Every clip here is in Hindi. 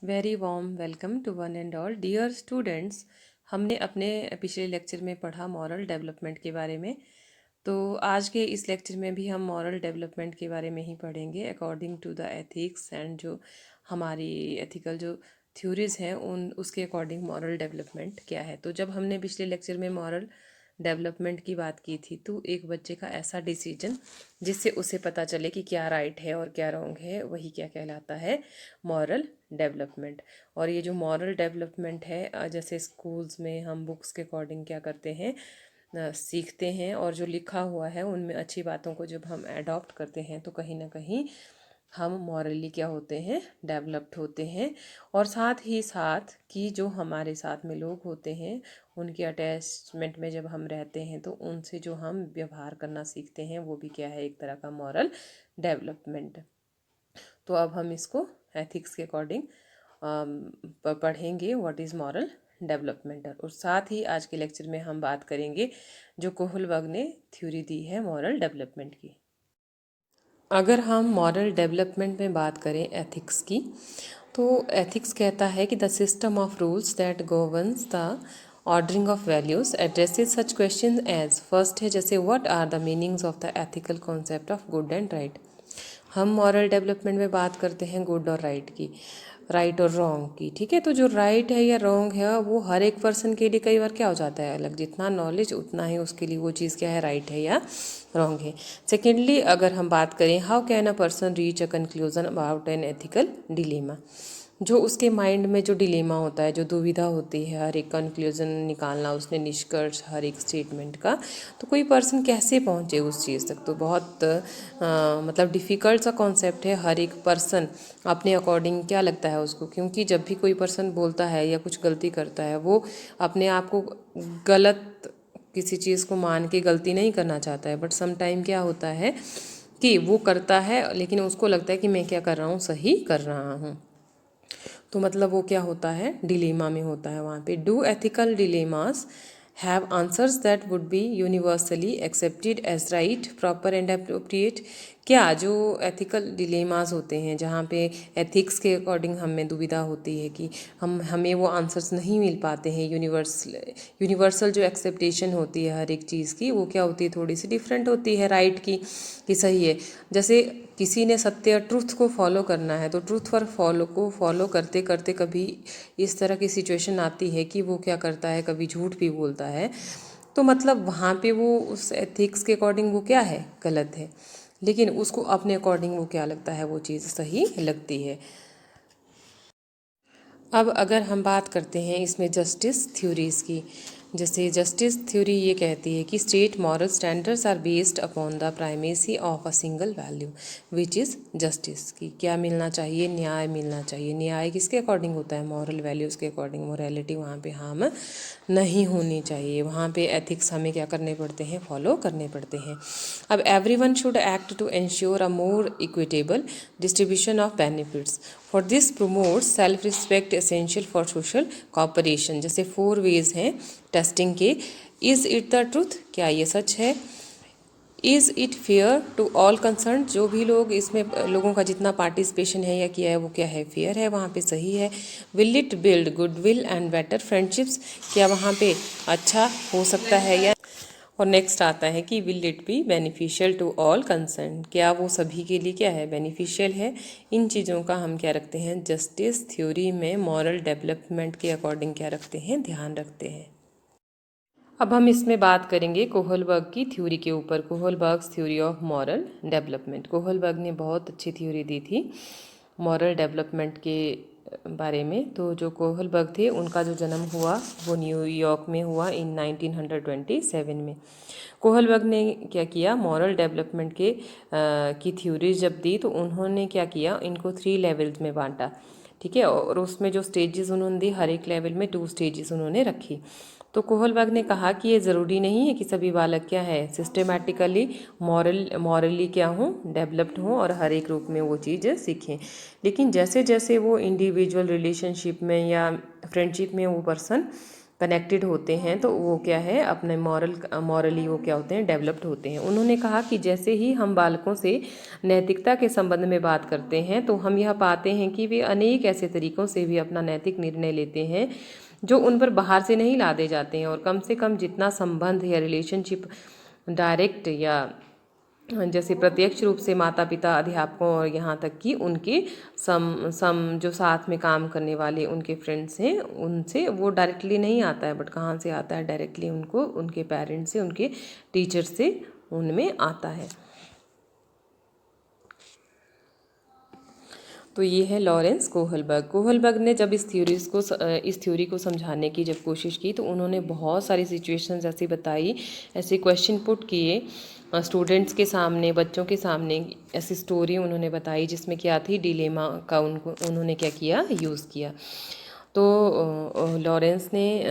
Very warm welcome to one and all dear students. हमने अपने पिछले लेक्चर में पढ़ा मॉरल डेवलपमेंट के बारे में। तो आज के इस लेक्चर में भी हम मॉरल डेवलपमेंट के बारे में ही पढ़ेंगे according to the ethics and जो हमारी एथिकल जो थ्योरीज हैं उन उसके अकॉर्डिंग मॉरल डेवलपमेंट क्या है। तो जब हमने पिछले लेक्चर में मॉरल डेवलपमेंट की बात की थी तो एक बच्चे का ऐसा डिसीजन जिससे उसे पता चले कि क्या राइट है और क्या रॉन्ग है वही क्या कहलाता है मॉरल डेवलपमेंट। और ये जो मॉरल डेवलपमेंट है जैसे स्कूल्स में हम बुक्स के अकॉर्डिंग क्या करते हैं सीखते हैं और जो लिखा हुआ है उनमें अच्छी बातों को जब हम अडॉप्ट करते हैं तो कहीं ना कहीं हम मॉरली क्या होते हैं डेवलप्ड होते हैं। और साथ ही साथ कि जो हमारे साथ में लोग होते हैं उनके अटैचमेंट में जब हम रहते हैं तो उनसे जो हम व्यवहार करना सीखते हैं वो भी क्या है एक तरह का मॉरल डेवलपमेंट। तो अब हम इसको एथिक्स के अकॉर्डिंग पढ़ेंगे व्हाट इज़ मॉरल डेवलपमेंट। और साथ ही आज के लेक्चर में हम बात करेंगे जो कोहलबर्ग ने थ्योरी दी है मॉरल डेवलपमेंट की। अगर हम मॉरल डेवलपमेंट में बात करें एथिक्स की तो एथिक्स कहता है कि the system of rules that governs the ordering of values addresses such question as first है जैसे what are the meanings of the ethical concept of good and right. हम मॉरल डेवलपमेंट में बात करते हैं गुड और राइट की, राइट और रॉन्ग की। ठीक है, तो जो राइट है या रॉन्ग है वो हर एक पर्सन के लिए कई बार क्या हो जाता है अलग, जितना नॉलेज उतना ही उसके लिए वो चीज़ क्या है राइट है या रॉन्ग है। सेकेंडली अगर हम बात करें how can a person reach a conclusion about an ethical dilemma, जो उसके माइंड में जो डिलेमा होता है जो दुविधा होती है हर एक कंक्लूजन निकालना उसने निष्कर्ष हर एक स्टेटमेंट का, तो कोई पर्सन कैसे पहुंचे उस चीज़ तक, तो बहुत मतलब डिफ़िकल्ट सा कॉन्सेप्ट है। हर एक पर्सन अपने अकॉर्डिंग क्या लगता है उसको, क्योंकि जब भी कोई पर्सन बोलता है या कुछ गलती करता है वो अपने आप को गलत किसी चीज़ को मान के गलती नहीं करना चाहता है, बट सम टाइम क्या होता है कि वो करता है लेकिन उसको लगता है कि मैं क्या कर रहा हूँ सही कर रहा हूँ। तो मतलब वो क्या होता है डिलेमा में होता है वहाँ पे। Do ethical dilemmas have answers that would be universally accepted as right proper and appropriate, क्या जो एथिकल डिलेमास होते हैं जहाँ पे एथिक्स के अकॉर्डिंग हमें दुविधा होती है कि हमें वो आंसर्स नहीं मिल पाते हैं, यूनिवर्सल जो एक्सेप्टेशन होती है हर एक चीज़ की वो क्या होती है थोड़ी सी डिफरेंट होती है राइट की कि सही है। जैसे किसी ने सत्य ट्रुथ को फॉलो करना है तो ट्रुथ पर फॉलो करते करते कभी इस तरह की सिचुएशन आती है कि वो क्या करता है कभी झूठ भी बोलता है, तो मतलब वहाँ पे वो उस एथिक्स के अकॉर्डिंग वो क्या है गलत है, लेकिन उसको अपने अकॉर्डिंग वो क्या लगता है वो चीज़ सही लगती है। अब अगर हम बात करते हैं इसमें जस्टिस थ्योरीज़ की, जैसे जस्टिस थ्योरी ये कहती है कि state moral standards are based upon the primacy of a single value which is justice, की क्या मिलना चाहिए न्याय मिलना चाहिए। न्याय किसके अकॉर्डिंग होता है मॉरल वैल्यूज़ के अकॉर्डिंग, मोरालिटी वहाँ पे हार्म नहीं होनी चाहिए, वहाँ पे एथिक्स हमें क्या करने पड़ते हैं फॉलो करने पड़ते हैं। अब everyone should act to ensure a more equitable distribution of benefits, for this promotes self respect essential for social cooperation. जैसे 4 वेज हैं टेस्टिंग के। इज़ इट द ट्रूथ, क्या ये सच है। Is it fair to all concern, जो भी लोग इसमें लोगों का जितना पार्टिसिपेशन है या किया है वो क्या है फेयर है वहाँ पे सही है। Will it build goodwill and better friendships, क्या वहाँ पे अच्छा हो सकता है या। और नेक्स्ट आता है कि will it be beneficial to all concern, क्या वो सभी के लिए क्या है बेनिफिशियल है। इन चीज़ों का हम क्या रखते हैं जस्टिस थ्योरी में मॉरल डेवलपमेंट के अकॉर्डिंग क्या रखते हैं ध्यान रखते हैं। अब हम इसमें बात करेंगे कोहलबर्ग की थ्योरी के ऊपर, Kohlberg's theory of moral development. Kohlberg ने बहुत अच्छी थ्योरी दी थी मॉरल डेवलपमेंट के बारे में। तो जो कोहलबर्ग थे उनका जो जन्म हुआ वो न्यूयॉर्क में हुआ इन 1927 में। कोहलबर्ग ने क्या किया मॉरल डेवलपमेंट के की थ्योरीज जब दी तो उन्होंने क्या किया इनको 3 लेवल्स में बांटा। ठीक है, और उसमें जो स्टेजेस उन्होंने दी हर एक लेवल में 2 स्टेजेस उन्होंने रखी। तो कोहलबर्ग ने कहा कि ये ज़रूरी नहीं है कि सभी बालक क्या है सिस्टेमेटिकली मॉरली क्या हों डेवलप्ड हों और हर एक रूप में वो चीज़ सीखें, लेकिन जैसे जैसे वो इंडिविजुअल रिलेशनशिप में या फ्रेंडशिप में वो पर्सन कनेक्टेड होते हैं तो वो क्या है अपने मॉरली वो क्या होते हैं डेवलप्ड होते हैं। उन्होंने कहा कि जैसे ही हम बालकों से नैतिकता के संबंध में बात करते हैं तो हम यह पाते हैं कि वे अनेक ऐसे तरीक़ों से भी अपना नैतिक निर्णय लेते हैं जो उन पर बाहर से नहीं लादे जाते हैं, और कम से कम जितना संबंध या रिलेशनशिप डायरेक्ट या जैसे प्रत्यक्ष रूप से माता पिता, अध्यापकों और यहाँ तक कि उनके सम जो साथ में काम करने वाले उनके फ्रेंड्स हैं उनसे वो डायरेक्टली नहीं आता है, बट कहाँ से आता है डायरेक्टली उनको उनके पेरेंट्स से, उनके टीचर से उनमें आता है। तो ये है लॉरेंस कोहलबर्ग। कोहलबर्ग ने जब इस थ्योरी को समझाने की जब कोशिश की तो उन्होंने बहुत सारी सिचुएशंस ऐसी बताई, ऐसे क्वेश्चन पुट किए स्टूडेंट्स के सामने, बच्चों के सामने, ऐसी स्टोरी उन्होंने बताई जिसमें क्या थी डिलेमा का उन्होंने क्या किया यूज़ किया। तो लॉरेंस ने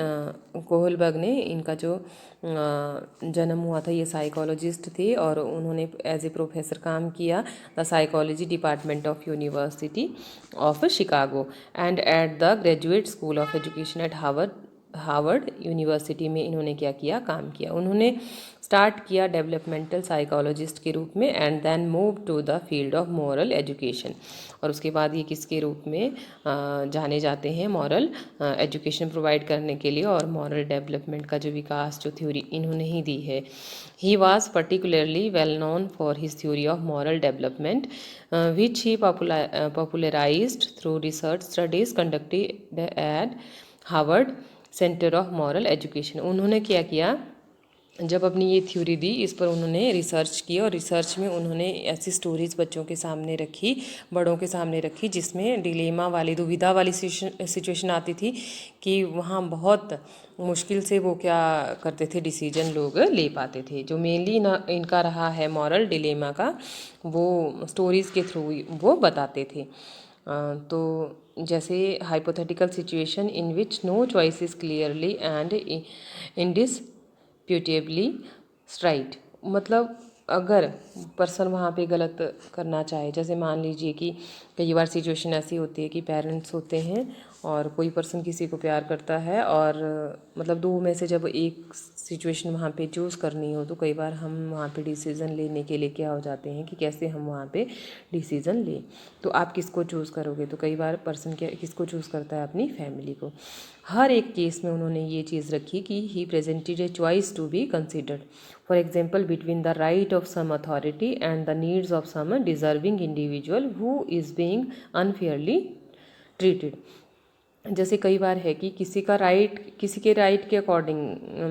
कोहलबर्ग ने इनका जो जन्म हुआ था, ये साइकोलॉजिस्ट थे और उन्होंने एज ए प्रोफेसर काम किया the psychology department of university of Chicago and at the graduate school of education at Harvard university में इन्होंने क्या किया काम किया। उन्होंने स्टार्ट किया डेवलपमेंटल साइकोलॉजिस्ट के रूप में and then move to the field of moral education, और उसके बाद ये किसके रूप में जाने जाते हैं मॉरल एजुकेशन प्रोवाइड करने के लिए और मॉरल डेवलपमेंट का जो विकास जो थ्योरी इन्होंने ही दी है। He was particularly well known for his theory of moral development which he popularised through research studies conducted at Harvard centre of moral education. उन्होंने क्या किया जब अपनी ये थ्योरी दी, इस पर उन्होंने रिसर्च की और रिसर्च में उन्होंने ऐसी स्टोरीज़ बच्चों के सामने रखी, बड़ों के सामने रखी, जिसमें डिलेमा वाली दुविधा वाली सिचुएशन आती थी कि वहाँ बहुत मुश्किल से वो क्या करते थे डिसीजन लोग ले पाते थे। जो मेनली ना इनका रहा है मॉरल डिलेमा का, वो स्टोरीज़ के थ्रू वो बताते थे। तो जैसे hypothetical situation in which no choice is clearly and indisputably right, मतलब अगर पर्सन वहाँ पे गलत करना चाहे, जैसे मान लीजिए कि कई बार सिचुएशन ऐसी होती है कि पेरेंट्स होते हैं और कोई पर्सन किसी को प्यार करता है और मतलब दो में से जब एक सिचुएशन वहाँ पे चूज़ करनी हो तो कई बार हम वहाँ पे डिसीज़न लेने के लिए क्या हो जाते हैं कि कैसे हम वहाँ पे डिसीज़न लें। तो आप किसको चूज़ करोगे, तो कई बार पर्सन क्या किसको चूज़ करता है, अपनी फैमिली को। हर एक केस में उन्होंने ये चीज़ रखी कि he presented a choice to be considered, for example between the right of some authority and the needs of some deserving individual who is being unfairly treated. जैसे कई बार है कि किसी के राइट के अकॉर्डिंग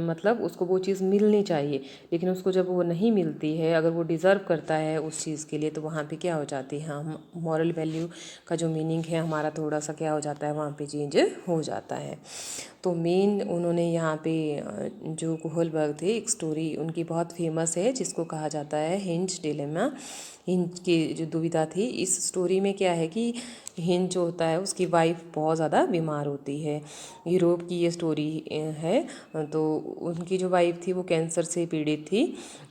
मतलब उसको वो चीज़ मिलनी चाहिए, लेकिन उसको जब वो नहीं मिलती है, अगर वो डिज़र्व करता है उस चीज़ के लिए, तो वहाँ पे क्या हो जाती है, हम मॉरल वैल्यू का जो मीनिंग है हमारा थोड़ा सा क्या हो जाता है, वहाँ पे चेंज हो जाता है। तो मेन उन्होंने यहाँ पे जो कोहलबर्ग थे, एक स्टोरी उनकी बहुत फेमस है जिसको कहा जाता है हिंज डिलेमा। हिंज की जो दुविधा थी, इस स्टोरी में क्या है कि हिंज जो होता है उसकी वाइफ बहुत ज़्यादा बीमार होती है। यूरोप की ये स्टोरी है। तो उनकी जो वाइफ थी वो कैंसर से पीड़ित थी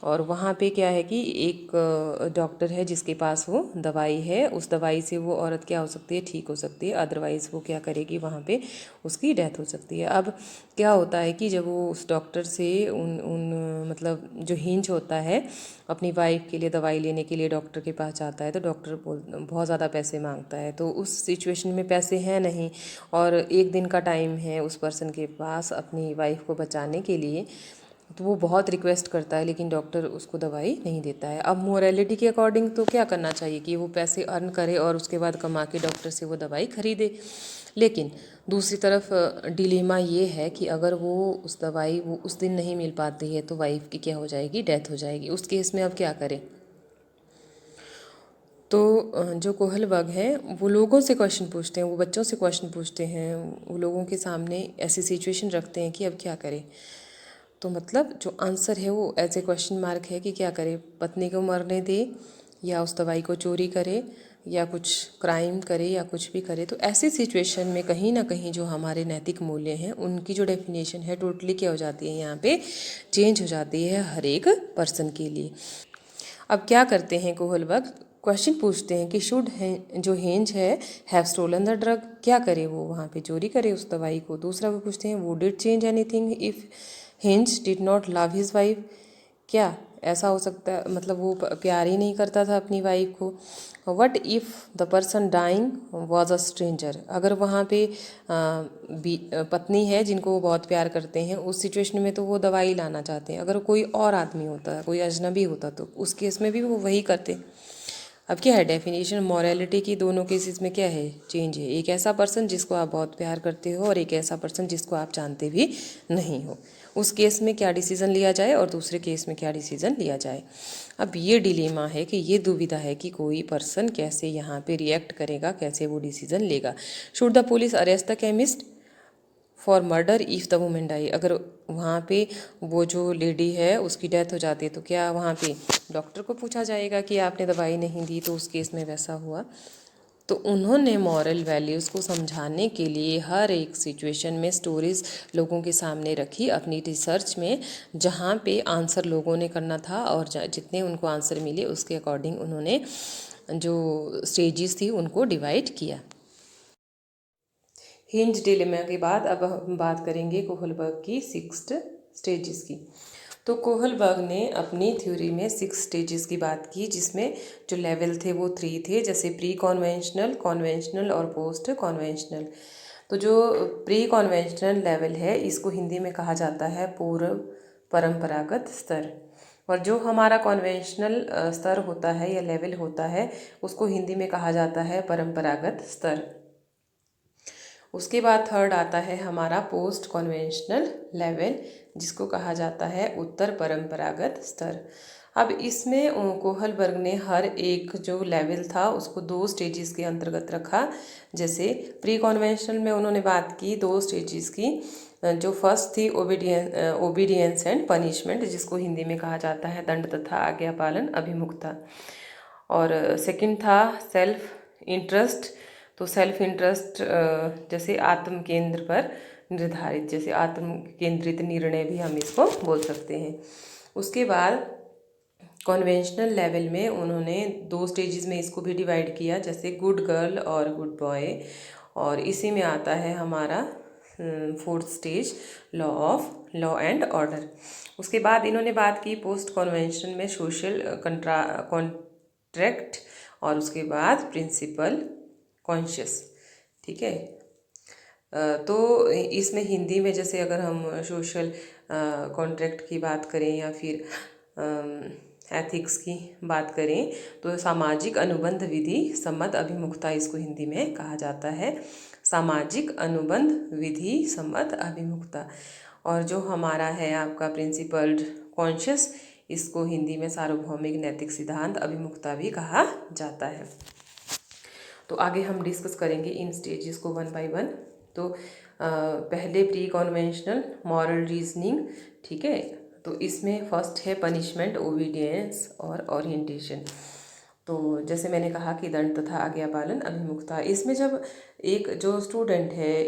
और वहाँ पे क्या है कि एक डॉक्टर है जिसके पास वो दवाई है, उस दवाई से वो औरत क्या हो सकती है, ठीक हो सकती है, अदरवाइज़ वो क्या करेगी, वहाँ पे उसकी डेथ हो सकती है। अब क्या होता है कि जब वो उस डॉक्टर से उन मतलब जो हिंज होता है अपनी वाइफ के लिए दवाई लेने के लिए डॉक्टर के पास जाता है, तो डॉक्टर बहुत ज़्यादा पैसे मांगता है। तो उस सिचुएशन में पैसे हैं नहीं और एक दिन का टाइम है उस पर्सन के पास अपनी वाइफ को बचाने के लिए, तो वो बहुत रिक्वेस्ट करता है लेकिन डॉक्टर उसको दवाई नहीं देता है। अब मोरालिटी के अकॉर्डिंग तो क्या करना चाहिए कि वो पैसे अर्न करे और उसके बाद कमा के डॉक्टर से वो दवाई खरीदे, लेकिन दूसरी तरफ डिलेमा ये है कि अगर वो उस दवाई वो उस दिन नहीं मिल पाती है तो वाइफ की क्या हो जाएगी, डेथ हो जाएगी। उस केस में अब क्या करें। तो जो कोहलबर्ग हैं वो लोगों से क्वेश्चन पूछते हैं, वो बच्चों से क्वेश्चन पूछते हैं, वो लोगों के सामने ऐसी सिचुएशन रखते हैं कि अब क्या करें। तो मतलब जो आंसर है वो एज ए क्वेश्चन मार्क है कि क्या करे, पत्नी को मरने दे या उस दवाई को चोरी करे या कुछ क्राइम करे या कुछ भी करे। तो ऐसी सिचुएशन में कहीं ना कहीं जो हमारे नैतिक मूल्य हैं उनकी जो डेफिनेशन है टोटली क्या हो जाती है, यहाँ पे चेंज हो जाती है हर एक पर्सन के लिए। अब क्या करते हैं कोहलबर्ग, क्वेश्चन पूछते हैं कि शुड जो हेंज है हैव स्टोलन द ड्रग, क्या करे वो वहाँ पे चोरी करे उस दवाई को। दूसरा वो पूछते हैं would it change anything if henge did not love his wife, क्या ऐसा हो सकता है मतलब वो प्यार ही नहीं करता था अपनी वाइफ को। What if the person dying was a stranger, अगर वहाँ पे पत्नी है जिनको वो बहुत प्यार करते हैं, उस सिचुएशन में तो वो दवाई लाना चाहते हैं। अगर कोई और आदमी होता, कोई अजनबी होता, तो उस केस में भी वो वही करते। अब क्या है डेफिनेशन मॉरलिटी की, दोनों केसेस में क्या है चेंज है। एक ऐसा पर्सन जिसको आप बहुत प्यार करते हो और एक ऐसा पर्सन जिसको आप जानते भी नहीं हो, उस केस में क्या डिसीज़न लिया जाए और दूसरे केस में क्या डिसीज़न लिया जाए। अब ये डिलेमा है कि ये दुविधा है कि कोई पर्सन कैसे यहाँ पे रिएक्ट करेगा, कैसे वो डिसीज़न लेगा। Should the police arrest the chemist for murder if the women die, अगर वहाँ पे वो जो लेडी है उसकी डेथ हो जाती है तो क्या वहाँ पे डॉक्टर को पूछा जाएगा कि आपने दवाई नहीं दी, तो उस केस में वैसा हुआ। तो उन्होंने मॉरल वैल्यूज़ को समझाने के लिए हर एक सिचुएशन में स्टोरीज़ लोगों के सामने रखी अपनी रिसर्च में, जहाँ पे आंसर लोगों ने करना था और जितने उनको आंसर मिले उसके अकॉर्डिंग उन्होंने जो स्टेजेस थी उनको डिवाइड किया। हिंज डिलेमा के बाद अब हम बात करेंगे कोहलबर्ग की 6 स्टेजेस की। तो कोहलबर्ग ने अपनी थ्योरी में 6 स्टेजेस की बात की, जिसमें जो लेवल थे वो 3 थे, जैसे प्री कॉन्वेंशनल, कॉन्वेंशनल और पोस्ट कॉन्वेंशनल। तो जो प्री कॉन्वेंशनल लेवल है इसको हिंदी में कहा जाता है पूर्व परंपरागत स्तर, और जो हमारा कॉन्वेंशनल स्तर होता है या लेवल होता है उसको हिंदी में कहा जाता है परंपरागत स्तर। उसके बाद थर्ड आता है हमारा पोस्ट कॉन्वेंशनल लेवल, जिसको कहा जाता है उत्तर परंपरागत स्तर। अब इसमें कोहलबर्ग ने हर एक जो लेवल था उसको 2 स्टेजेस के अंतर्गत रखा। जैसे प्री कॉन्वेंशनल में उन्होंने बात की 2 स्टेजेस की, जो फर्स्ट थी ओबीडियंस एंड पनिशमेंट, जिसको हिंदी में कहा जाता है दंड तथा आज्ञा पालन अभिमुखता, और सेकंड था सेल्फ इंटरेस्ट। तो सेल्फ इंटरेस्ट जैसे आत्म केंद्र पर निर्धारित, जैसे आत्म केंद्रित निर्णय भी हम इसको बोल सकते हैं। उसके बाद कॉन्वेंशनल लेवल में उन्होंने 2 स्टेजेस में इसको भी डिवाइड किया, जैसे गुड गर्ल और गुड बॉय, और इसी में आता है हमारा 4th stage law and order. उसके बाद इन्होंने बात की पोस्ट कॉन्वेंशन में सोशल कॉन्ट्रैक्ट, और उसके बाद प्रिंसिपल कॉन्शियस। ठीक है, तो इसमें हिंदी में जैसे अगर हम सोशल कॉन्ट्रैक्ट की बात करें या फिर एथिक्स की बात करें तो सामाजिक अनुबंध विधि सम्मत अभिमुखता इसको हिंदी में कहा जाता है, सामाजिक अनुबंध विधि सम्मत अभिमुखता। और जो हमारा है आपका प्रिंसिपल्ड कॉन्शियस, इसको हिंदी में सार्वभौमिक नैतिक सिद्धांत अभिमुखता भी कहा जाता है। तो आगे हम डिस्कस करेंगे इन स्टेजेस को 1 बाय 1। तो पहले प्री कॉन्वेंशनल मॉरल रीजनिंग, ठीक है, तो इसमें फर्स्ट है पनिशमेंट, ओबीडियंस और ओरिएंटेशन। तो जैसे मैंने कहा कि दंड तथा आज्ञा पालन अभिमुखता, इसमें जब एक जो स्टूडेंट है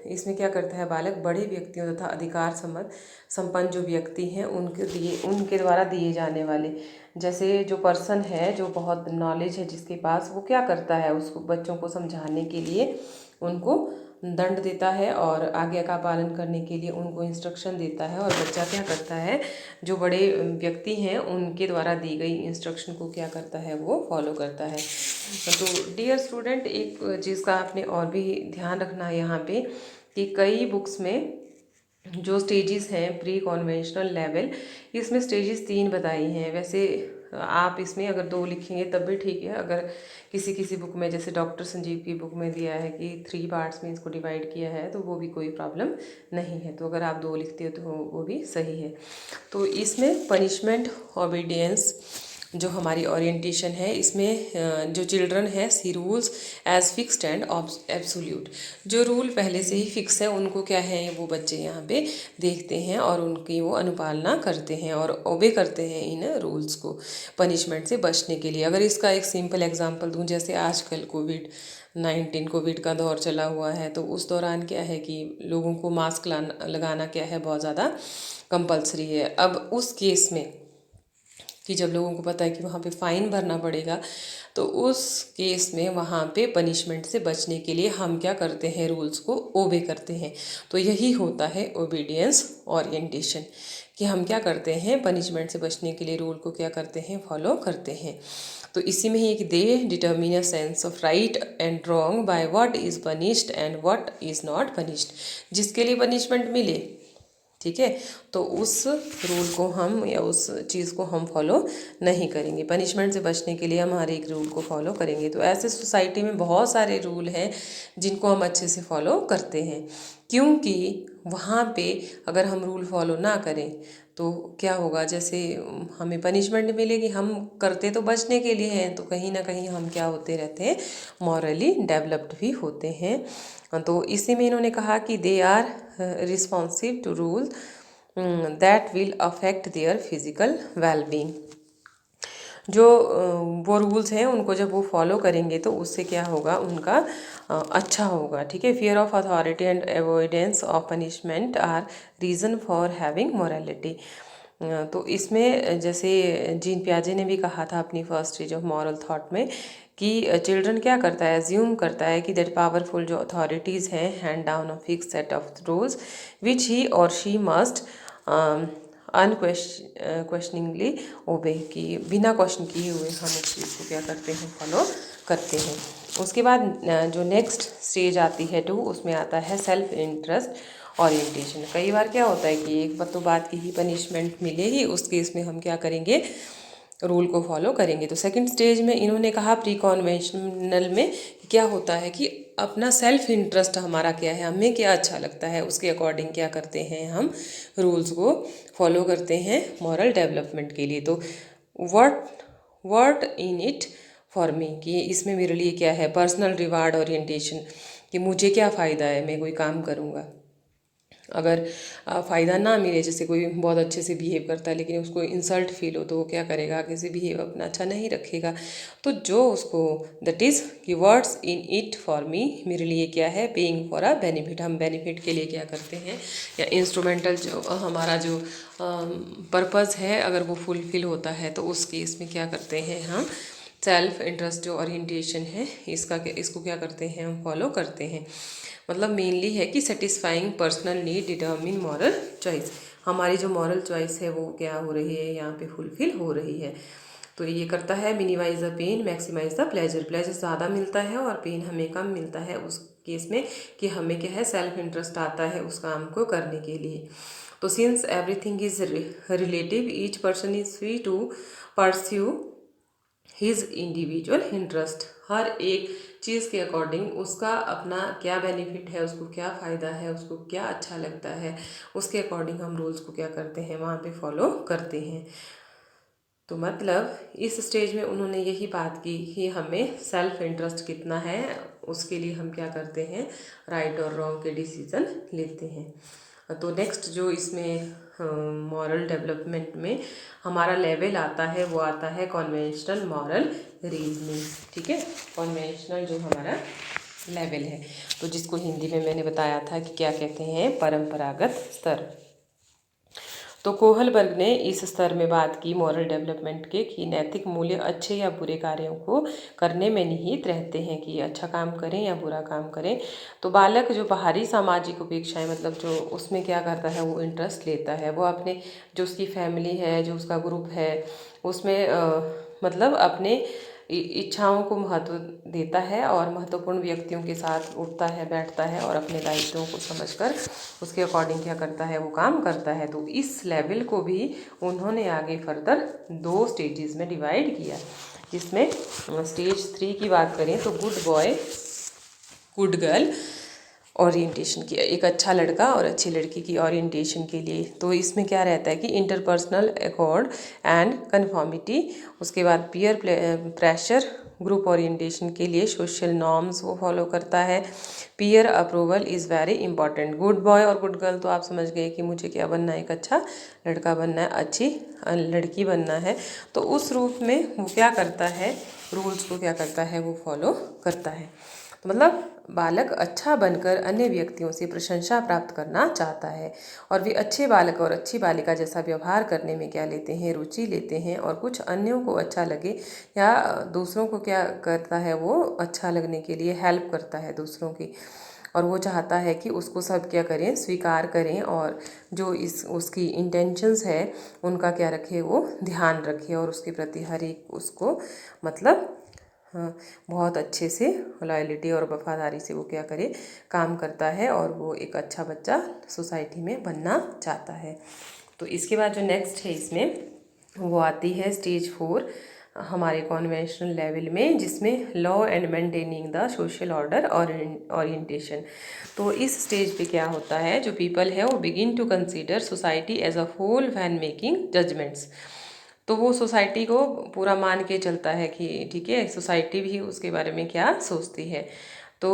इसमें क्या करता है, बालक बड़े व्यक्तियों तथा अधिकार संपन्न जो व्यक्ति हैं उनके द्वारा दिए जाने वाले, जैसे जो पर्सन है जो बहुत नॉलेज है जिसके पास, वो क्या करता है उसको बच्चों को समझाने के लिए उनको दंड देता है और आज्ञा का पालन करने के लिए उनको इंस्ट्रक्शन देता है, और बच्चा क्या करता है, जो बड़े व्यक्ति हैं उनके द्वारा दी गई इंस्ट्रक्शन को क्या करता है, वो फॉलो करता है। तो डियर स्टूडेंट, एक चीज़ का आपने और भी ध्यान रखना है यहाँ पे कि कई बुक्स में जो स्टेजेस हैं प्री कॉन्वेंशनल लेवल, इसमें स्टेजेस 3 बताई हैं। वैसे आप इसमें अगर 2 लिखेंगे तब भी ठीक है, अगर किसी बुक में जैसे डॉक्टर संजीव की बुक में दिया है कि 3 पार्ट्स में इसको डिवाइड किया है तो वो भी कोई प्रॉब्लम नहीं है, तो अगर आप 2 लिखते हो तो वो भी सही है। तो इसमें पनिशमेंट, ओबीडियंस, जो हमारी ओरिएंटेशन है, इसमें जो चिल्ड्रन है see rules as fixed and absolute, जो रूल पहले से ही फिक्स है उनको क्या है वो बच्चे यहाँ पे देखते हैं और उनकी वो अनुपालना करते हैं और ओबे करते हैं इन रूल्स को पनिशमेंट से बचने के लिए। अगर इसका एक सिंपल एग्जांपल दूं, जैसे आजकल कोविड का दौर चला हुआ है, तो उस दौरान क्या है कि लोगों को मास्क लगाना क्या है बहुत ज़्यादा कंपलसरी है। अब उस केस में कि जब लोगों को पता है कि वहाँ पे फ़ाइन भरना पड़ेगा, तो उस केस में वहाँ पे पनिशमेंट से बचने के लिए हम क्या करते हैं, रूल्स को ओबे करते हैं। तो यही होता है ओबीडियंस ओरिएंटेशन, कि हम क्या करते हैं, पनिशमेंट से बचने के लिए रूल को क्या करते हैं, फॉलो करते हैं। तो इसी में ही एक दे determine a sense of right and wrong by what is punished and what is not punished. जिसके लिए पनिशमेंट मिले, ठीक है, तो उस रूल को हम या उस चीज़ को हम फॉलो नहीं करेंगे। पनिशमेंट से बचने के लिए हम हर एक रूल को फॉलो करेंगे। तो ऐसे सोसाइटी में बहुत सारे रूल हैं जिनको हम अच्छे से फॉलो करते हैं, क्योंकि वहाँ पे अगर हम रूल फॉलो ना करें तो क्या होगा, जैसे हमें पनिशमेंट मिलेगी, हम करते तो बचने के लिए हैं, तो कहीं ना कहीं हम क्या होते रहते हैं, मॉरली डेवलप्ड भी होते हैं। तो इसी में इन्होंने कहा कि they are responsive to rule that will affect their physical wellbeing. जो वो रूल्स हैं उनको जब वो फॉलो करेंगे तो उससे क्या होगा, उनका अच्छा होगा, ठीक है। Fear of authority and avoidance of punishment are reason for having morality. तो इसमें जैसे जीन पियाजे ने भी कहा था अपनी first stage of moral thought में कि चिल्ड्रन क्या करता है, एज्यूम करता है कि दैट पावरफुल जो अथॉरिटीज़ हैं hand down a fix set of rules which he और शी मस्ट अनक्वेश्चनिंगली ओबे, कि बिना क्वेश्चन किए हुए हम उस चीज़ को क्या करते हैं, फॉलो करते हैं। उसके बाद जो नेक्स्ट स्टेज आती है 2, उसमें आता है सेल्फ इंटरेस्ट ओरिएंटेशन। कई बार क्या होता है कि एक बार तो बात की ही पनिशमेंट मिलेगी, उस केस में हम क्या करेंगे, रूल को फॉलो करेंगे। तो सेकंड स्टेज में इन्होंने कहा प्री कॉन्वेंशनल में क्या होता है कि अपना सेल्फ इंटरेस्ट हमारा क्या है, हमें क्या अच्छा लगता है, उसके अकॉर्डिंग क्या करते हैं, हम रूल्स को फॉलो करते हैं मॉरल डेवलपमेंट के लिए। तो what in it for me, कि इसमें मेरे लिए क्या है, पर्सनल रिवार्ड ओरिएंटेशन, कि मुझे क्या फ़ायदा है, मैं कोई काम करूँगा, अगर फ़ायदा ना मिले, जैसे कोई बहुत अच्छे से बिहेव करता है लेकिन उसको इंसल्ट फील हो, तो वो क्या करेगा, आगे से बिहेव अपना अच्छा नहीं रखेगा। तो जो उसको दैट इज़ कि words in it for me, मेरे लिए क्या है, पेइंग फॉर अ बेनिफिट, हम बेनिफिट के लिए क्या करते हैं, या इंस्ट्रूमेंटल जो हमारा जो पर्पज़ है अगर वो फुलफिल होता है तो उस केस में क्या करते हैं, हम सेल्फ इंटरेस्ट जो ओरिएंटेशन है इसको क्या करते हैं, हम फॉलो करते हैं। मतलब मेनली है कि satisfying personal need determine moral choice, हमारी जो मॉरल चॉइस है वो क्या हो रही है, यहाँ पे फुलफिल हो रही है। तो ये करता है minimise the pain maximise the pleasure, pleasure ज़्यादा मिलता है और पेन हमें कम मिलता है उस केस में, कि हमें क्या है, सेल्फ इंटरेस्ट आता है उस काम को करने के लिए। तो since everything is relative, each person is free to pursue his individual interest, हर एक चीज़ के अकॉर्डिंग उसका अपना क्या बेनिफिट है, उसको क्या फ़ायदा है, उसको क्या अच्छा लगता है, उसके अकॉर्डिंग हम रूल्स को क्या करते हैं, वहाँ पे फॉलो करते हैं। तो मतलब इस स्टेज में उन्होंने यही बात की कि हमें सेल्फ इंटरेस्ट कितना है, उसके लिए हम क्या करते हैं, राइट और रॉन्ग के डिसीज़न लेते हैं। तो नेक्स्ट जो इसमें मॉरल डेवलपमेंट में हमारा लेवल आता है वो आता है कॉन्वेंशनल मॉरल रीजनिंग, ठीक है। कॉन्वेंशनल जो हमारा लेवल है, तो जिसको हिंदी में मैंने बताया था कि क्या कहते हैं, परंपरागत स्तर। तो कोहलबर्ग ने इस स्तर में बात की मॉरल डेवलपमेंट के, कि नैतिक मूल्य अच्छे या बुरे कार्यों को करने में निहित रहते हैं, कि अच्छा काम करें या बुरा काम करें। तो बालक जो बाहरी सामाजिक अपेक्षाएं, मतलब जो उसमें क्या करता है, वो इंटरेस्ट लेता है, वो अपने जो उसकी फैमिली है, जो उसका ग्रुप है, उसमें मतलब अपने इच्छाओं को महत्व देता है और महत्वपूर्ण व्यक्तियों के साथ उठता है, बैठता है और अपने दायित्वों को समझकर उसके अकॉर्डिंग क्या करता है, वो काम करता है। तो इस लेवल को भी उन्होंने आगे फर्दर 2 स्टेजेस में डिवाइड किया, जिसमें स्टेज 3 की बात करें तो good boy good girl orientation किया, एक अच्छा लड़का और अच्छी लड़की की ओरिएंटेशन के लिए। तो इसमें क्या रहता है कि इंटरपर्सनल अकॉर्ड एंड कन्फॉर्मिटी, उसके बाद पीयर प्रेशर, ग्रुप ओरिएंटेशन के लिए सोशल नॉर्म्स वो फॉलो करता है। Peer approval is very important. Good boy और गुड गर्ल तो आप समझ गए कि मुझे क्या बनना है, एक अच्छा लड़का बनना है, अच्छी लड़की बनना है। तो उस रूप में वो क्या करता है, रूल्स को क्या करता है, वो फॉलो करता है। तो मतलब बालक अच्छा बनकर अन्य व्यक्तियों से प्रशंसा प्राप्त करना चाहता है और वे अच्छे बालक और अच्छी बालिका जैसा व्यवहार करने में क्या लेते हैं, रुचि लेते हैं और कुछ अन्यों को अच्छा लगे या दूसरों को क्या करता है, वो अच्छा लगने के लिए हेल्प करता है दूसरों की, और वो चाहता है कि उसको सब क्या करें, स्वीकार करें और जो इस उसकी इंटेंशंस है उनका क्या रखे, वो ध्यान रखे और उसके प्रति हर एक उसको मतलब हाँ, बहुत अच्छे से लॉयल्टी और वफादारी से वो क्या करे, काम करता है और वो एक अच्छा बच्चा सोसाइटी में बनना चाहता है। तो इसके बाद जो नेक्स्ट है इसमें वो आती है स्टेज 4 हमारे कॉन्वेंशनल लेवल में, जिसमें law and maintaining the social order और ओरिएंटेशन। तो इस स्टेज पे क्या होता है, जो पीपल है वो begin to consider society as a whole when making judgements. तो वो सोसाइटी को पूरा मान के चलता है कि ठीक है, सोसाइटी भी उसके बारे में क्या सोचती है। तो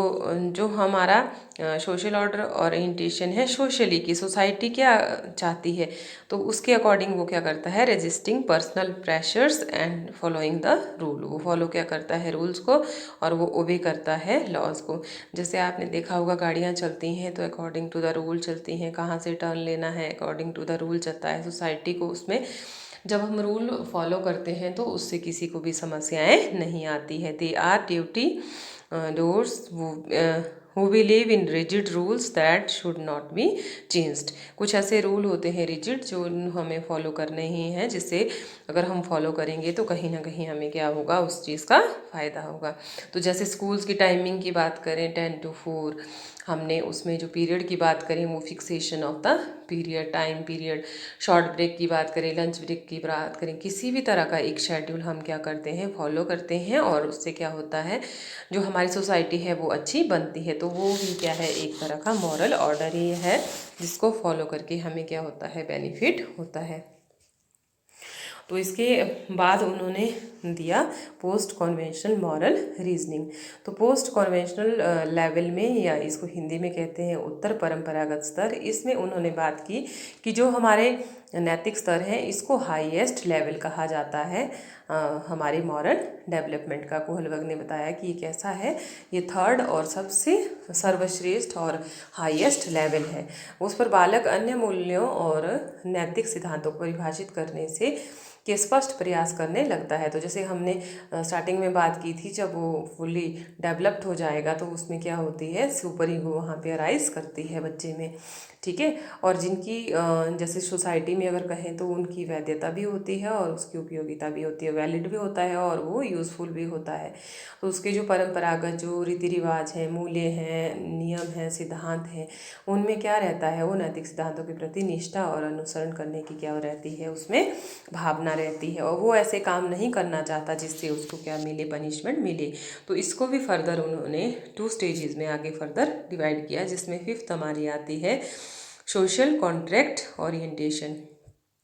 जो हमारा सोशल ऑर्डर ओरिएंटेशन है सोशली की सोसाइटी क्या चाहती है, तो उसके अकॉर्डिंग वो क्या करता है, resisting personal pressures and following the rule. वो फॉलो क्या करता है, रूल्स को, और वो ओबे करता है लॉज को। जैसे आपने देखा होगा गाड़ियाँ चलती हैं तो अकॉर्डिंग टू द रूल चलती हैं, कहाँ से टर्न लेना है अकॉर्डिंग टू द रूल चलता है। सोसाइटी को उसमें जब हम रूल फॉलो करते हैं तो उससे किसी को भी समस्याएं नहीं आती है। They are duty doors who believe in rigid rules that should not be changed। कुछ ऐसे रूल होते हैं रिजिड जो हमें फॉलो करने ही हैं, जिससे अगर हम फॉलो करेंगे तो कहीं ना कहीं हमें क्या होगा, उस चीज़ का फ़ायदा होगा। तो जैसे स्कूल्स की टाइमिंग की बात करें 10 to 4, हमने उसमें जो पीरियड की बात करें वो fixation of the period, time period. Short break की बात करें, लंच ब्रेक की बात करें, किसी भी तरह का एक शेड्यूल हम क्या करते हैं, फॉलो करते हैं और उससे क्या होता है, जो हमारी सोसाइटी है वो अच्छी बनती है। तो वो भी क्या है, एक तरह का मॉरल ऑर्डर ही है जिसको फॉलो करके हमें क्या होता है, बेनिफिट होता है। तो इसके बाद उन्होंने दिया पोस्ट कॉन्वेंशनल मॉरल रीजनिंग। तो पोस्ट कॉन्वेंशनल लेवल में, या इसको हिंदी में कहते हैं उत्तर परंपरागत स्तर, इसमें उन्होंने बात की कि जो हमारे नैतिक स्तर है इसको हाईएस्ट लेवल कहा जाता है हमारे मॉरल डेवलपमेंट का। कोहलबर्ग ने बताया कि ये कैसा है, ये थर्ड और सबसे सर्वश्रेष्ठ और हाईएस्ट लेवल है। उस पर बालक अन्य मूल्यों और नैतिक सिद्धांतों को परिभाषित करने से के स्पष्ट प्रयास करने लगता है। तो जैसे हमने स्टार्टिंग में बात की थी, जब वो फुल्ली डेवलप्ड हो जाएगा तो उसमें क्या होती है, सुपर ईगो वहाँ पे अराइज करती है बच्चे में, ठीक है। और जिनकी जैसे सोसाइटी में अगर कहें तो उनकी वैधता भी होती है और उसकी उपयोगिता भी होती है, वैलिड भी होता है और वो यूज़फुल भी होता है। तो उसके जो परंपरागत जो रीति रिवाज हैं, मूल्य हैं, नियम हैं, सिद्धांत हैं, उनमें क्या रहता है, वो नैतिक सिद्धांतों के प्रति निष्ठा और अनुसरण करने की क्या रहती है, उसमें भावना रहती है। और वो ऐसे काम नहीं करना चाहता जिससे उसको क्या मिले, पनिशमेंट मिले। तो इसको भी फर्दर उन्होंने 2 स्टेजेस में आगे फर्दर डिवाइड किया, जिसमें 5th हमारी आती है सोशल कॉन्ट्रैक्ट ओरिएंटेशन।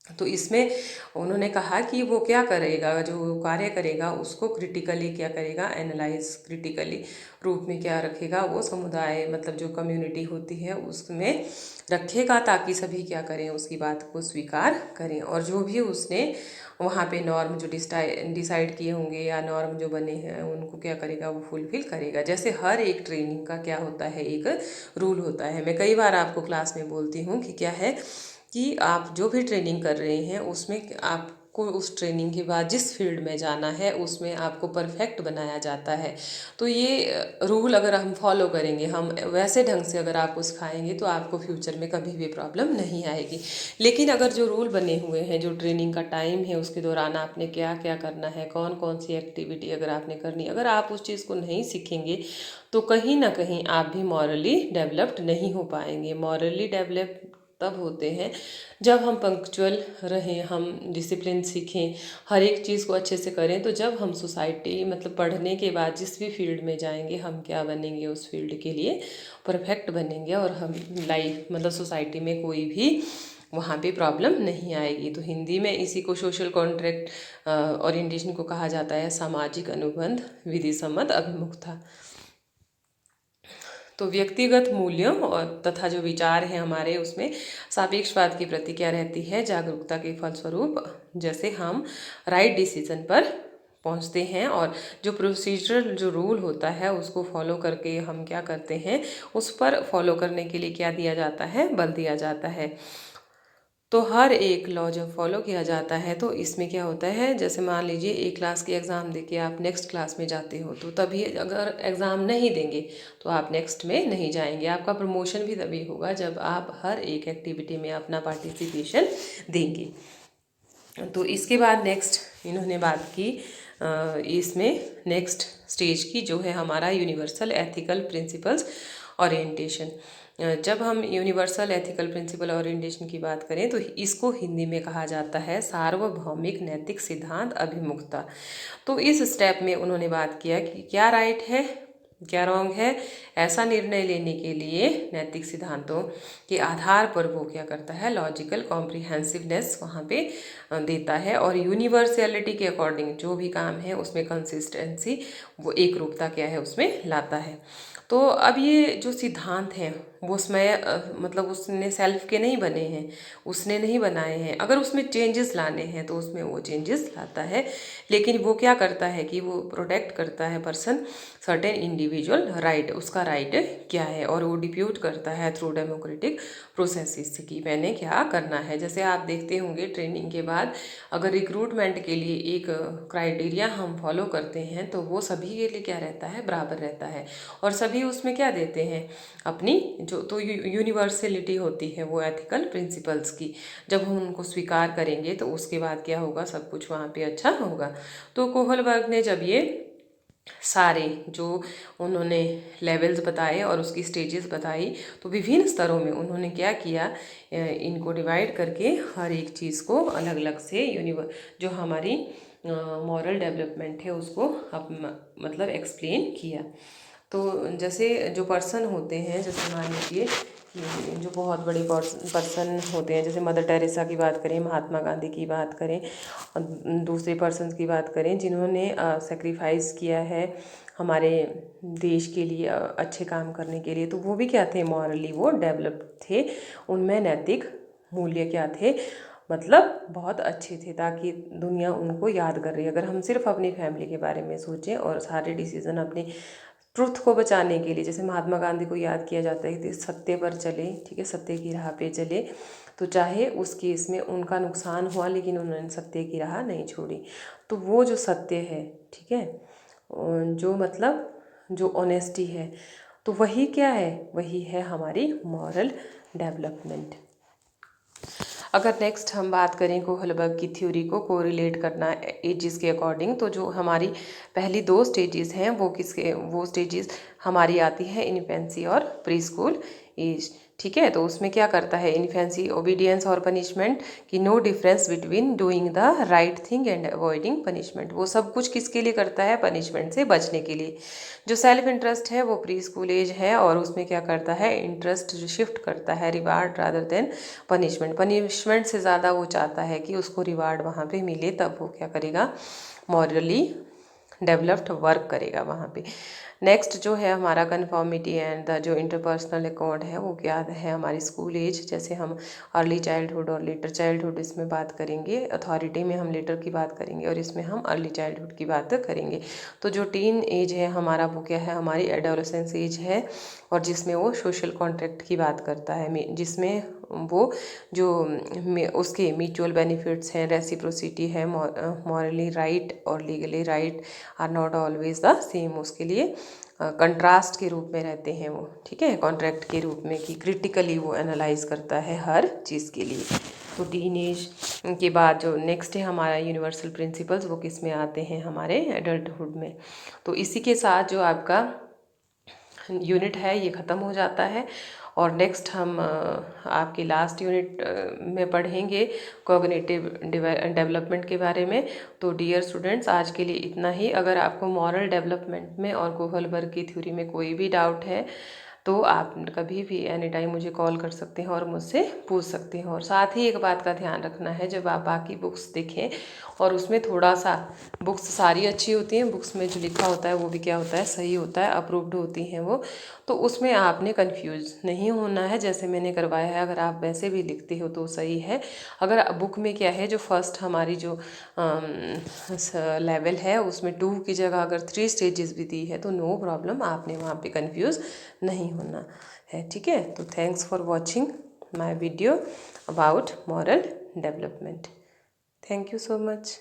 तो इसमें उन्होंने कहा कि वो क्या करेगा, जो कार्य करेगा उसको क्रिटिकली क्या करेगा, एनालाइज क्रिटिकली रूप में क्या रखेगा, वो समुदाय मतलब जो कम्युनिटी होती है उसमें रखेगा, ताकि सभी क्या करें, उसकी बात को स्वीकार करें। और जो भी उसने वहाँ पे नॉर्म जो डिसाइड किए होंगे या नॉर्म जो बने हैं उनको क्या करेगा, वो फुलफिल करेगा। जैसे हर एक ट्रेनिंग का क्या होता है, एक रूल होता है। मैं कई बार आपको क्लास में बोलती हूँ कि क्या है कि आप जो भी ट्रेनिंग कर रहे हैं उसमें आपको उस ट्रेनिंग के बाद जिस फील्ड में जाना है उसमें आपको परफेक्ट बनाया जाता है। तो ये रूल अगर हम फॉलो करेंगे, हम वैसे ढंग से अगर आपको सिखाएंगे तो आपको फ्यूचर में कभी भी प्रॉब्लम नहीं आएगी। लेकिन अगर जो रूल बने हुए हैं, जो ट्रेनिंग का टाइम है उसके दौरान आपने क्या क्या करना है, कौन कौन सी एक्टिविटी अगर आपने करनी, अगर आप उस चीज़ को नहीं सीखेंगे तो कहीं ना कहीं आप भी मॉरली डेवलप्ड नहीं हो पाएंगे। मॉरली डेवलप तब होते हैं जब हम पंक्चुअल रहें, हम डिसिप्लिन सीखें, हर एक चीज़ को अच्छे से करें। तो जब हम सोसाइटी मतलब पढ़ने के बाद जिस भी फील्ड में जाएंगे, हम क्या बनेंगे, उस फील्ड के लिए परफेक्ट बनेंगे और हम लाइफ मतलब सोसाइटी में कोई भी वहाँ पे प्रॉब्लम नहीं आएगी। तो हिंदी में इसी को सोशल कॉन्ट्रैक्ट ओरिएंटेशन को कहा जाता है सामाजिक अनुबंध विधि सम्मत अभिमुखता। तो व्यक्तिगत मूल्यों और तथा जो विचार हैं हमारे, उसमें सापेक्षवाद की प्रतिक्रिया रहती है जागरूकता के फलस्वरूप। जैसे हम राइट डिसीजन पर पहुंचते हैं और जो प्रोसीजरल जो रूल होता है उसको फॉलो करके हम क्या करते हैं, उस पर फॉलो करने के लिए क्या दिया जाता है, बल दिया जाता है। तो हर एक लॉ जब फॉलो किया जाता है तो इसमें क्या होता है, जैसे मान लीजिए एक क्लास की एग्ज़ाम देके आप नेक्स्ट क्लास में जाते हो, तो तभी अगर एग्ज़ाम नहीं देंगे तो आप नेक्स्ट में नहीं जाएंगे। आपका प्रमोशन भी तभी होगा जब आप हर एक एक्टिविटी में अपना पार्टिसिपेशन देंगे। तो इसके बाद नेक्स्ट इन्होंने बात की इसमें नेक्स्ट स्टेज की, जो है हमारा यूनिवर्सल एथिकल प्रिंसिपल्स ओरिएंटेशन। जब हम यूनिवर्सल एथिकल प्रिंसिपल ओरिएंटेशन की बात करें तो इसको हिंदी में कहा जाता है सार्वभौमिक नैतिक सिद्धांत अभिमुखता। तो इस स्टेप में उन्होंने बात किया कि क्या राइट है, क्या रॉन्ग है, ऐसा निर्णय लेने के लिए नैतिक सिद्धांतों के आधार पर वो क्या करता है, लॉजिकल कॉम्प्रिहेंसिवनेस वहाँ पे देता है, और यूनिवर्सलिटी के अकॉर्डिंग जो भी काम है उसमें कंसिस्टेंसी, वो एक रूपता क्या है उसमें लाता है। तो अब ये जो सिद्धांत हैं वो उसमें मतलब उसने सेल्फ के नहीं बने हैं, उसने नहीं बनाए हैं। अगर उसमें चेंजेस लाने हैं तो उसमें वो चेंजेस लाता है, लेकिन वो क्या करता है कि वो प्रोटेक्ट करता है पर्सन सर्टेन इंडिविजुअल राइट, उसका राइट क्या है, और वो डिप्यूट करता है थ्रू डेमोक्रेटिक प्रोसेसेस कि मैंने क्या करना है। जैसे आप देखते होंगे ट्रेनिंग के बाद अगर रिक्रूटमेंट के लिए एक क्राइटेरिया हम फॉलो करते हैं तो वो सभी के लिए क्या रहता है, बराबर रहता है, और सभी उसमें क्या देते हैं, अपनी जो तो यूनिवर्सलिटी होती है वो एथिकल प्रिंसिपल्स की, जब हम उनको स्वीकार करेंगे तो उसके बाद क्या होगा, सब कुछ वहाँ पे अच्छा होगा। तो कोहलबर्ग ने जब ये सारे जो उन्होंने लेवल्स बताए और उसकी स्टेजेस बताई, तो विभिन्न स्तरों में उन्होंने क्या किया, इनको डिवाइड करके हर एक चीज़ को अलग अलग से जो हमारी मॉरल डेवलपमेंट है उसको मतलब एक्सप्लेन किया। तो जैसे जो पर्सन होते हैं, जैसे मान लीजिए जो बहुत बड़े पर्सन होते हैं, जैसे मदर टेरेसा की बात करें, महात्मा गांधी की बात करें, दूसरे पर्सन की बात करें जिन्होंने सेक्रीफाइस किया है हमारे देश के लिए अच्छे काम करने के लिए, तो वो भी क्या थे, मॉरली वो डेवलप थे, उनमें नैतिक मूल्य क्या थे, मतलब बहुत अच्छे थे, ताकि दुनिया उनको याद कर रही है। अगर हम सिर्फ अपनी फैमिली के बारे में सोचें और सारे डिसीजन अपने ट्रुथ को बचाने के लिए, जैसे महात्मा गांधी को याद किया जाता है कि सत्य पर चले, ठीक है, सत्य की राह पे चले, तो चाहे उस केस में उनका नुकसान हुआ लेकिन उन्होंने सत्य की राह नहीं छोड़ी। तो वो जो सत्य है, ठीक है, जो मतलब जो ऑनेस्टी है, तो वही क्या है, वही है हमारी मॉरल डेवलपमेंट। अगर नेक्स्ट हम बात करें कोहलबर्ग की थ्योरी को कोरिलेट करना एजेस के अकॉर्डिंग, तो जो हमारी पहली दो स्टेजेस हैं वो किसके, वो स्टेजेस हमारी आती है इन्फेंसी और प्री स्कूल एज, ठीक है। तो उसमें क्या करता है इन्फेंसी, ओबीडियंस और पनिशमेंट की no difference between doing the right thing and avoiding punishment, वो सब कुछ किसके लिए करता है, पनिशमेंट से बचने के लिए। जो सेल्फ इंटरेस्ट है वो प्री स्कूल एज है, और उसमें क्या करता है, इंटरेस्ट जो शिफ्ट करता है reward rather than punishment, punishment से ज़्यादा वो चाहता है कि उसको रिवार्ड वहाँ पे मिले, तब वो क्या करेगा, मॉरली डेवलप्ड वर्क करेगा वहाँ पे। नेक्स्ट जो है हमारा कन्फॉर्मिटी एंड द जो इंटरपर्सनल अकॉर्ड है वो क्या है, हमारी स्कूल एज, जैसे हम अर्ली चाइल्डहुड और लेटर चाइल्डहुड इसमें बात करेंगे, अथॉरिटी में हम लेटर की बात करेंगे और इसमें हम अर्ली चाइल्डहुड की बात करेंगे। तो जो टीन एज है हमारा वो क्या है, हमारी एडोलेसेंस एज है, और जिसमें वो सोशल कॉन्ट्रैक्ट की बात करता है, जिसमें वो जो उसके म्यूचुअल बेनिफिट्स हैं, रेसिप्रोसिटी है, मॉरली राइट और legally right are not always the same, उसके लिए कंट्रास्ट के रूप में रहते हैं वो, ठीक है, कॉन्ट्रैक्ट के रूप में, कि क्रिटिकली वो एनालाइज करता है हर चीज़ के लिए। तो टीनेज के बाद जो नेक्स्ट है हमारा यूनिवर्सल प्रिंसिपल्स, वो किस में आते हैं, हमारे एडल्टहुड में। तो इसी के साथ जो आपका यूनिट है ये ख़त्म हो जाता है, और नेक्स्ट हम आपकी लास्ट यूनिट में पढ़ेंगे कॉग्निटिव डेवलपमेंट के बारे में। तो डियर स्टूडेंट्स, आज के लिए इतना ही। अगर आपको मॉरल डेवलपमेंट में और कोहलबर्ग की थ्योरी में कोई भी डाउट है तो आप कभी भी एनी टाइम मुझे कॉल कर सकते हैं और मुझसे पूछ सकते हैं। और साथ ही एक बात का ध्यान रखना है, जब आप बाकी बुक्स देखें और उसमें थोड़ा सा, बुक्स सारी अच्छी होती हैं, बुक्स में जो लिखा होता है वो भी क्या होता है, सही होता है, अप्रूव्ड होती हैं वो, तो उसमें आपने कंफ्यूज नहीं होना है जैसे मैंने करवाया है। अगर आप वैसे भी लिखते हो तो सही है। अगर बुक में क्या है, जो फर्स्ट हमारी जो लेवल है उसमें 2 की जगह अगर 3 स्टेजेस भी दी है तो नो प्रॉब्लम, आपने वहाँ पे कंफ्यूज नहीं होना है। ठीक है, तो thanks for watching my video about moral development. Thank you so much.